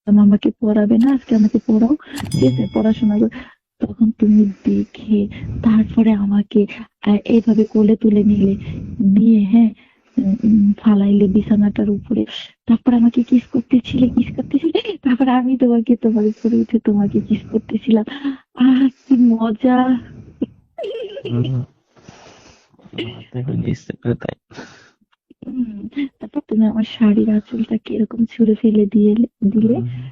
আমাকে পড়াবে না, আজকে আমাকে পড়াও, ঠিক আছে পড়াশোনা তখন তুমি দেখে তারপরে আমাকে এইভাবে কোলে তুলে নিলে, নিয়ে হ্যাঁ ফালাইলে বিছানাটার উপরে, তারপর আমাকে কিস করতেছিলে, তারপর আমি তোমার উপরে উঠে তোমাকে কিস করতেছিলাম। কি মজা। হুম, দেখো কিস্তি করে তাই। উম, তারপর তুমি আমার শাড়ির আঁচলটা কিরকম ছুঁড়ে ফেলে দিলে, হুম,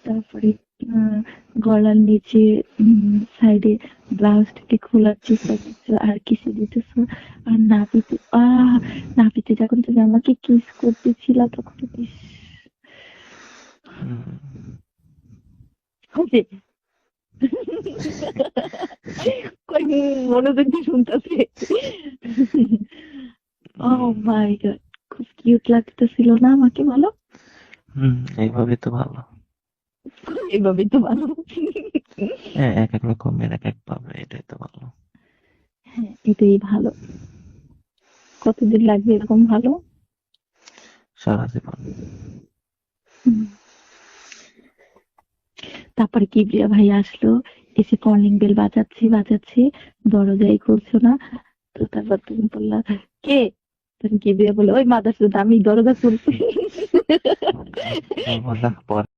তারপরে আহ, গলার নিচে সাইডে ব্লাউজটাকে খোলার চেষ্টা করছো আর কিসে দিতেছো। আর নাপিতে নাপিতে যখন তুমি আমাকে কিস করতেছিলা তখন ইস, হুম, ওই যে কই মনোযোগ দিয়ে শুনতেছে। ও হুম, মাই গড, খুব কিউট লাগতেছিল না আমাকে বলো? হুম, এইভাবে তো ভালো। এইভাবেই তো ভালো। হ্যাঁ, এক এক রকমের এক এক ভাবে, এটাই তো ভালো। হ্যাঁ এটাই ভালো। কতদিন লাগবে এরকম ভালো? সারা জীবন। হুম। তারপরে কিবরিয়া ভাই আসলো, এসে কলিং বেল বাজাচ্ছে, দরজাই খুলছো না। তো তারপর তুমি বললা, কে? তখন কিবরিয়া বললো, ওই মাদারচোদ, আমি দরজা খুলছি। বলবো না পরে।